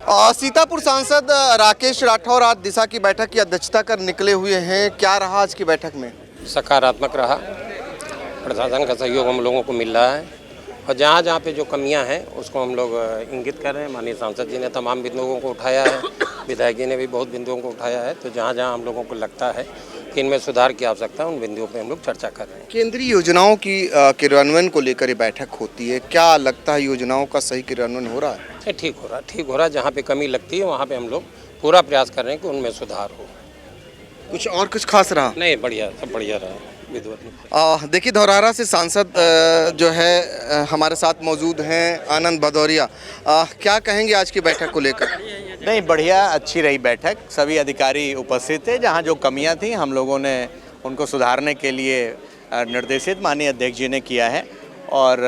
सीतापुर सांसद राकेश राठौर आज दिशा की बैठक की अध्यक्षता कर निकले हुए हैं। क्या रहा आज की बैठक में? सकारात्मक रहा। प्रशासन का सहयोग हम लोगों को मिल रहा है और जहाँ जहाँ पे जो कमियां हैं उसको हम लोग इंगित कर रहे हैं। माननीय सांसद जी ने तमाम बिंदुओं को उठाया है, विधायक जी ने भी बहुत बिंदुओं को उठाया है। तो जहाँ जहाँ हम लोगों को लगता है कि इनमें सुधार की आवश्यकता है, उन बिंदुओं पे हम लोग चर्चा कर रहे हैं। केंद्रीय योजनाओं की क्रियान्वयन को लेकर ये बैठक होती है। क्या लगता है योजनाओं का सही क्रियान्वयन हो रहा है? ठीक हो रहा है। जहाँ पे कमी लगती है वहाँ पे हम लोग पूरा प्रयास कर रहे हैं कि उनमें सुधार हो। कुछ खास रहा? नहीं, बढ़िया, सब बढ़िया रहा। देखिए, धौरहरा से सांसद जो है हमारे साथ मौजूद हैं, आनंद भदौरिया। क्या कहेंगे आज की बैठक को लेकर? नहीं, बढ़िया, अच्छी रही बैठक। सभी अधिकारी उपस्थित थे। जहां जो कमियां थी हम लोगों ने उनको सुधारने के लिए निर्देशित माननीय अध्यक्ष जी ने किया है और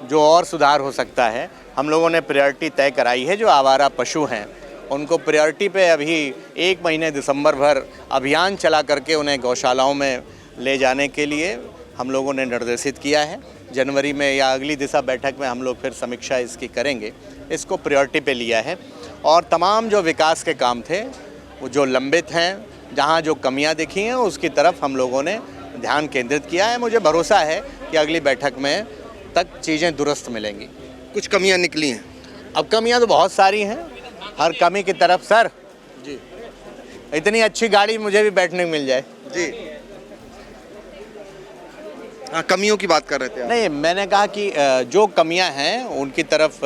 जो और सुधार हो सकता है हम लोगों ने प्रायोरिटी तय कराई है। जो आवारा पशु हैं उनको प्रायोरिटी पे अभी 1 महीने दिसंबर भर अभियान चला करके उन्हें गौशालाओं में ले जाने के लिए हम लोगों ने निर्देशित किया है। जनवरी में या अगली दिशा बैठक में हम लोग फिर समीक्षा इसकी करेंगे। इसको प्रायोरिटी पे लिया है और तमाम जो विकास के काम थे वो जो लंबित हैं, जहां जो कमियां दिखी हैं उसकी तरफ हम लोगों ने ध्यान केंद्रित किया है। मुझे भरोसा है कि अगली बैठक में तक चीज़ें दुरुस्त मिलेंगी। कुछ कमियां निकली हैं? अब कमियां तो बहुत सारी हैं। हर कमी की तरफ सर जी, इतनी अच्छी गाड़ी मुझे भी बैठने को मिल जाए जी। हाँ, कमियों की बात कर रहे थे आप। नहीं, मैंने कहा कि जो कमियां हैं उनकी तरफ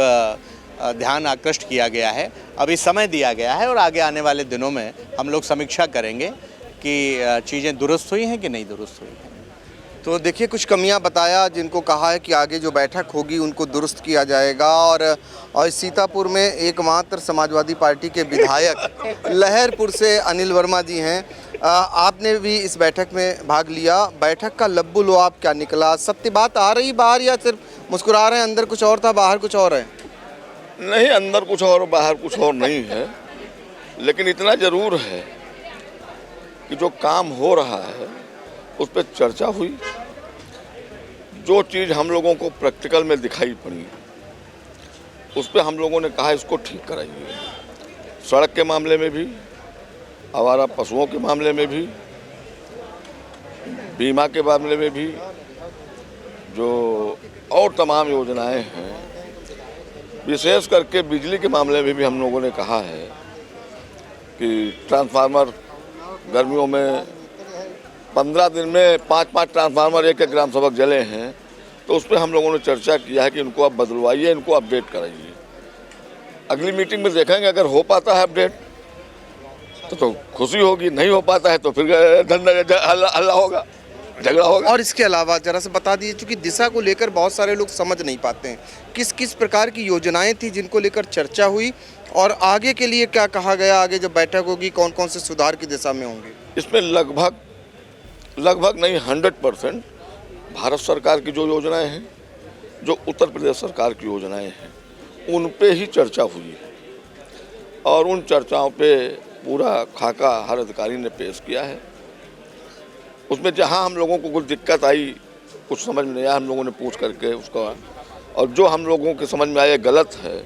ध्यान आकृष्ट किया गया है। अभी समय दिया गया है और आगे आने वाले दिनों में हम लोग समीक्षा करेंगे कि चीज़ें दुरुस्त हुई हैं कि नहीं दुरुस्त हुई हैं। तो देखिए, कुछ कमियां बताया जिनको कहा है कि आगे जो बैठक होगी उनको दुरुस्त किया जाएगा। और सीतापुर में एकमात्र समाजवादी पार्टी के विधायक लहरपुर से अनिल वर्मा जी हैं। आपने भी इस बैठक में भाग लिया। बैठक का लब्बू लुआब क्या निकला? सत्य बात आ रही बाहर या सिर्फ मुस्कुरा रहे हैं? अंदर कुछ और था, बाहर कुछ और है? नहीं, अंदर कुछ और बाहर कुछ और नहीं है, लेकिन इतना ज़रूर है कि जो काम हो रहा है उस पर चर्चा हुई। जो चीज़ हम लोगों को प्रैक्टिकल में दिखाई पड़ी उस पर हम लोगों ने कहा इसको ठीक कराइए। सड़क के मामले में भी, आवारा पशुओं के मामले में भी, बीमा के मामले में भी, जो और तमाम योजनाएं हैं, विशेष करके बिजली के मामले में भी हम लोगों ने कहा है कि ट्रांसफार्मर गर्मियों में 15 दिन में 5-5 ट्रांसफार्मर एक ग्राम सभा जले हैं, तो उस पर हम लोगों ने चर्चा किया है कि इनको आप बदलवाइए, इनको अपडेट कराइए। अगली मीटिंग में देखेंगे, अगर हो पाता है अपडेट तो खुशी होगी, नहीं हो पाता है तो फिर हल्ला होगा, झगड़ा होगा। और इसके अलावा जरा से बता दीजिए, चूँकि दिशा को लेकर बहुत सारे लोग समझ नहीं पाते हैं, किस किस प्रकार की योजनाएं थी जिनको लेकर चर्चा हुई और आगे के लिए क्या कहा गया? आगे जब बैठक होगी कौन कौन से सुधार की दिशा में होंगे? इसमें लगभग नहीं 100% भारत सरकार की जो योजनाएं हैं, जो उत्तर प्रदेश सरकार की योजनाएं हैं, उन पे ही चर्चा हुई है और उन चर्चाओं पे पूरा खाका हर अधिकारी ने पेश किया है। उसमें जहां हम लोगों को कुछ दिक्कत आई, कुछ समझ में नहीं आया, हम लोगों ने पूछ करके उसका, और जो हम लोगों के समझ में आया गलत है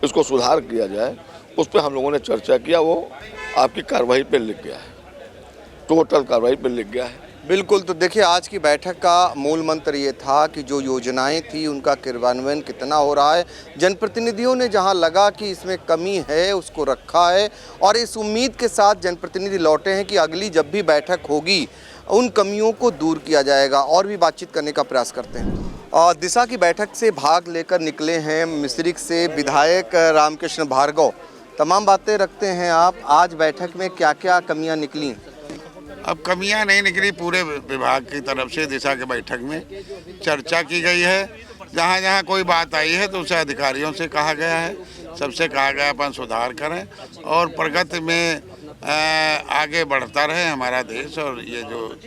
इसको सुधार किया जाए, उस पर हम लोगों ने चर्चा किया। वो आपकी कार्रवाई पे लिख गया है, टोटल कार्रवाई पे लिख गया है। बिल्कुल। तो देखिए, आज की बैठक का मूल मंत्र ये था कि जो योजनाएं थी उनका क्रियान्वयन कितना हो रहा है। जनप्रतिनिधियों ने जहां लगा कि इसमें कमी है उसको रखा है और इस उम्मीद के साथ जनप्रतिनिधि लौटे हैं कि अगली जब भी बैठक होगी उन कमियों को दूर किया जाएगा। और भी बातचीत करने का प्रयास करते हैं। और दिशा की बैठक से भाग लेकर निकले हैं मिश्रिख से विधायक रामकृष्ण भार्गव। तमाम बातें रखते हैं आप। आज बैठक में क्या क्या कमियाँ निकली? अब कमियां नहीं निकली। पूरे विभाग की तरफ से दिशा के बैठक में चर्चा की गई है। जहां जहां कोई बात आई है तो उसे अधिकारियों से कहा गया है, सबसे कहा गया अपन सुधार करें और प्रगति में आगे बढ़ता रहे हमारा देश, और ये जो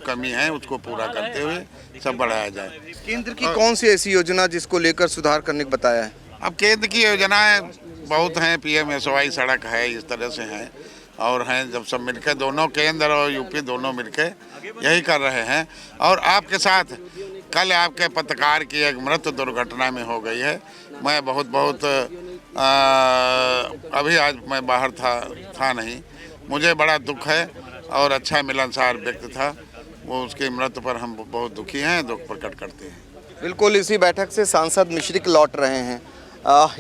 कमी है उसको पूरा करते हुए सब बढ़ाया जाए। केंद्र की कौन सी ऐसी योजना जिसको लेकर सुधार करने को बताया है? अब केंद्र की योजनाएं बहुत हैं, PMSY सड़क है, इस तरह से हैं और हैं। जब सब मिलकर, दोनों केंद्र और यूपी दोनों मिलकर यही कर रहे हैं। और आपके साथ कल आपके पत्रकार की एक मृत्यु दुर्घटना में हो गई है। मैं बहुत बहुत अभी आज मैं बाहर था नहीं, मुझे बड़ा दुख है और अच्छा मिलनसार व्यक्ति था वो, उसकी मृत्यु पर हम बहुत दुखी हैं, दुख प्रकट करते हैं। बिल्कुल, इसी बैठक से सांसद मिश्रिक लौट रहे हैं।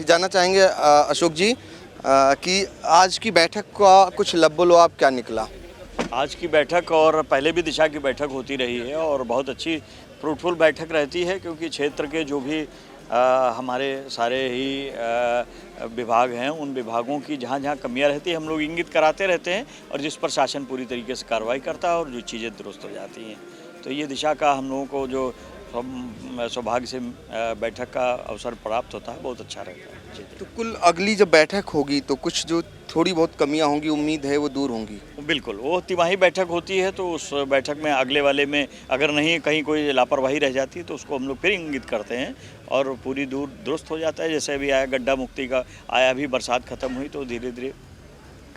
जानना चाहेंगे अशोक जी कि आज की बैठक का कुछ लब्बो-लुआब क्या निकला? आज की बैठक और पहले भी दिशा की बैठक होती रही है और बहुत अच्छी फ्रूटफुल बैठक रहती है, क्योंकि क्षेत्र के जो भी हमारे सारे ही विभाग हैं, उन विभागों की जहाँ जहाँ कमियाँ रहती हैं हम लोग इंगित कराते रहते हैं और जिस पर शासन पूरी तरीके से कार्रवाई करता है और जो चीज़ें दुरुस्त हो जाती हैं। तो ये दिशा का हम लोगों को जो सौभाग्य से बैठक का अवसर प्राप्त होता है, बहुत अच्छा रहता है जी। तो कुल अगली जब बैठक होगी तो कुछ जो थोड़ी बहुत कमियां होंगी, उम्मीद है वो दूर होंगी? बिल्कुल, वो तिमाही बैठक होती है तो उस बैठक में अगले वाले में अगर नहीं कहीं कोई लापरवाही रह जाती है तो उसको हम लोग फिर इंगित करते हैं और पूरी दुरुस्त हो जाता है। जैसे अभी आया गड्ढा मुक्ति का आया, अभी बरसात ख़त्म हुई तो धीरे धीरे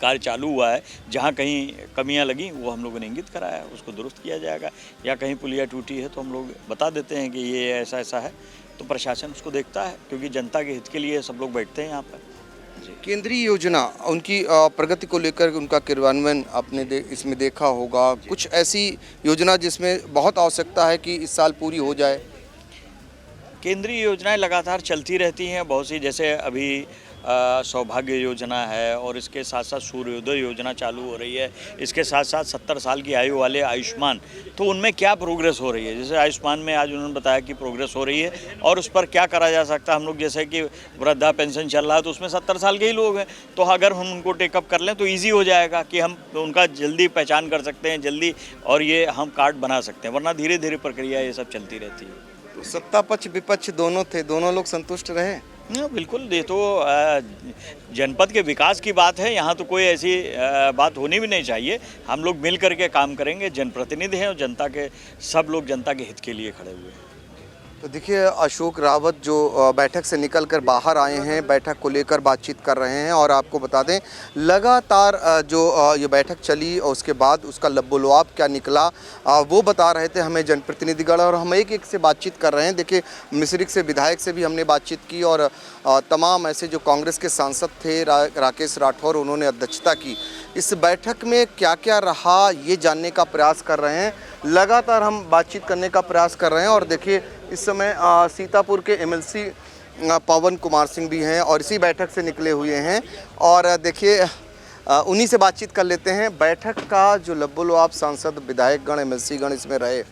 कार्य चालू हुआ है। जहाँ कहीं कमियां लगी वो हम लोगों ने इंगित कराया, उसको दुरुस्त किया जाएगा। या कहीं पुलिया टूटी है तो हम लोग बता देते हैं कि ये ऐसा ऐसा है, तो प्रशासन उसको देखता है, क्योंकि जनता के हित के लिए सब लोग बैठते हैं यहाँ पर। केंद्रीय योजना उनकी प्रगति को लेकर उनका क्रियान्वयन आपने इसमें देखा होगा, कुछ ऐसी योजना जिसमें बहुत आवश्यकता है कि इस साल पूरी हो जाए? केंद्रीय योजनाएं लगातार चलती रहती हैं बहुत सी, जैसे अभी सौभाग्य योजना है और इसके साथ साथ सूर्योदय योजना चालू हो रही है। इसके साथ साथ 70 साल की आयु वाले आयुष्मान, तो उनमें क्या प्रोग्रेस हो रही है? जैसे आयुष्मान में आज उन्होंने बताया कि प्रोग्रेस हो रही है और उस पर क्या करा जा सकता है। हम लोग जैसे कि वृद्धा पेंशन चल रहा है तो उसमें 70 साल के ही लोग हैं, तो अगर हम उनको टेकअप कर लें तो ईजी हो जाएगा कि हम उनका जल्दी पहचान कर सकते हैं जल्दी, और ये हम कार्ड बना सकते हैं। वरना धीरे धीरे प्रक्रिया ये सब चलती रहती है। सत्ता पक्ष विपक्ष दोनों थे, दोनों लोग संतुष्ट रहे? बिल्कुल, ये तो जनपद के विकास की बात है, यहाँ तो कोई ऐसी बात होनी भी नहीं चाहिए। हम लोग मिल करके काम करेंगे, जनप्रतिनिधि हैं और जनता के सब लोग जनता के हित के लिए खड़े हुए हैं। तो देखिए, अशोक रावत जो बैठक से निकलकर बाहर आए हैं, बैठक को लेकर बातचीत कर रहे हैं और आपको बता दें लगातार जो ये बैठक चली और उसके बाद उसका लब्बो-लुआब क्या निकला वो बता रहे थे हमें जनप्रतिनिधिगण, और हम एक एक से बातचीत कर रहे हैं। देखिए, मिश्रिक से विधायक से भी हमने बातचीत की और तमाम ऐसे जो कांग्रेस के सांसद थे, राकेश राठौर, उन्होंने अध्यक्षता की। इस बैठक में क्या क्या रहा ये जानने का प्रयास कर रहे हैं, लगातार हम बातचीत करने का प्रयास कर रहे हैं। और देखिए, इस समय सीतापुर के एमएलसी पवन कुमार सिंह भी हैं और इसी बैठक से निकले हुए हैं, और देखिए उन्हीं से बातचीत कर लेते हैं। बैठक का जो लब्बो-लुआब सांसद, विधायकगण, एमएलसी गण इसमें रहे,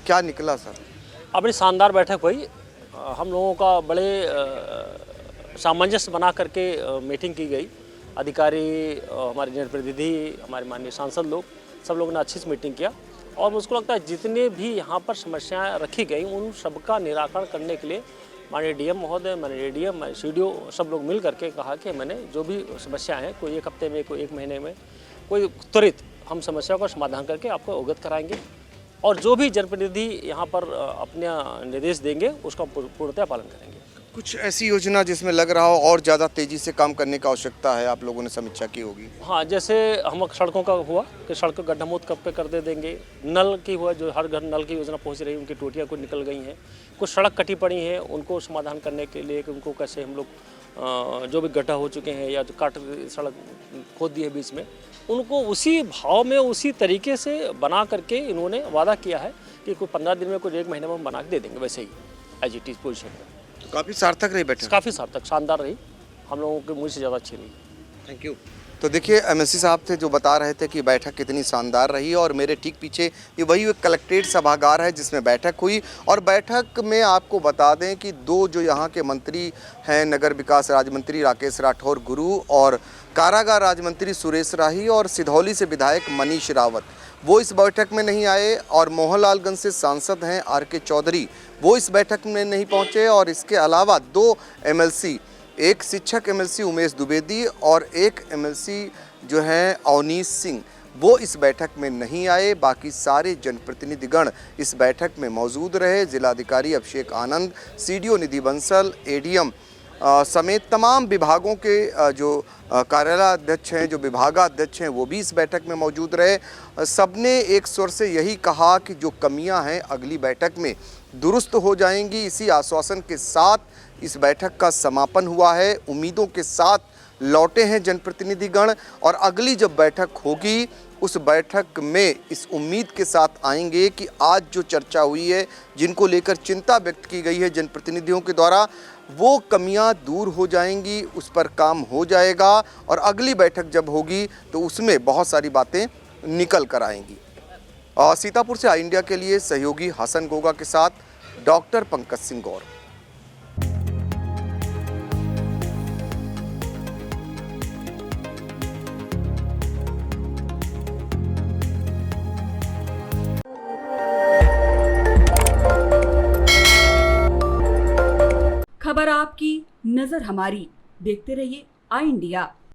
क्या निकला सर? बड़ी शानदार बैठक हुई। हम लोगों का बड़े सामंजस्य बना करके मीटिंग की गई। अधिकारी, हमारे जनप्रतिनिधि, हमारे माननीय सांसद लोग, सब लोगों ने अच्छी से मीटिंग किया और मुझको लगता है जितने भी यहाँ पर समस्याएं रखी गई उन सबका निराकरण करने के लिए माननीय डीएम महोदय, माननीय एडीएम, सीडीओ सब लोग मिल करके कहा कि मैंने जो भी समस्या हैं, कोई एक हफ्ते में, कोई एक महीने में, कोई त्वरित हम समस्या का समाधान करके आपको अवगत कराएंगे और जो भी जनप्रतिनिधि यहाँ पर अपने निर्देश देंगे उसका पूर्णतः पालन करेंगे। कुछ ऐसी योजना जिसमें लग रहा हो और ज़्यादा तेज़ी से काम करने की आवश्यकता है, आप लोगों ने समीक्षा की होगी? हाँ, जैसे हम सड़कों का हुआ कि सड़क गड्ढा मुक्त कब पे कर दे देंगे। नल की हुआ, जो हर घर नल की योजना पहुँच रही है, उनकी टोटियाँ कुछ निकल गई हैं। कुछ सड़क कटी पड़ी हैं, उनको समाधान करने के लिए कि उनको कैसे हम लोग जो भी गड्ढा हो चुके हैं या जो काट सड़क खोद दी है बीच में, उनको उसी भाव में उसी तरीके से बना करके इन्होंने वादा किया है कि कोई 15 दिन में, कुछ 1 महीने में हम बना के दे देंगे, वैसे ही एज इट इज़ पोजिशन में। काफ़ी सार्थक रही बैठक? काफ़ी सार्थक, शानदार रही, हम लोगों के मुझ से ज़्यादा अच्छी रही। Thank you. तो देखिए, एमएलसी साहब थे जो बता रहे थे कि बैठक कितनी शानदार रही, और मेरे ठीक पीछे ये वही एक कलेक्ट्रेट सभागार है जिसमें बैठक हुई। और बैठक में आपको बता दें कि 2 जो यहाँ के मंत्री हैं, नगर विकास राज्य मंत्री राकेश राठौर गुरु और कारागार राज्य मंत्री सुरेश राही और सिधौली से विधायक मनीष रावत, वो इस बैठक में नहीं आए। और मोहनलालगंज से सांसद हैं आर.के. चौधरी, वो इस बैठक में नहीं पहुंचे। और इसके अलावा 2 एमएलसी, एक शिक्षक एमएलसी उमेश द्विवेदी और एक एमएलसी जो हैं अवनीश सिंह, वो इस बैठक में नहीं आए। बाकी सारे जनप्रतिनिधिगण इस बैठक में मौजूद रहे। जिलाधिकारी अभिषेक आनंद, सीडीओ निधि बंसल, एडीएम समेत तमाम विभागों के जो कार्यालयाध्यक्ष हैं, जो विभागाध्यक्ष हैं, वो भी इस बैठक में मौजूद रहे। सबने एक स्वर से यही कहा कि जो कमियां हैं अगली बैठक में दुरुस्त हो जाएंगी। इसी आश्वासन के साथ इस बैठक का समापन हुआ है। उम्मीदों के साथ लौटे हैं जनप्रतिनिधिगण और अगली जब बैठक होगी उस बैठक में इस उम्मीद के साथ आएंगे कि आज जो चर्चा हुई है, जिनको लेकर चिंता व्यक्त की गई है जनप्रतिनिधियों के द्वारा, वो कमियां दूर हो जाएंगी, उस पर काम हो जाएगा और अगली बैठक जब होगी तो उसमें बहुत सारी बातें निकल कर आएंगी। सीतापुर से आई इंडिया के लिए सहयोगी हसन गोगा के साथ डॉक्टर पंकज सिंह गौर। खबर आपकी, नजर हमारी। देखते रहिए आई इंडिया।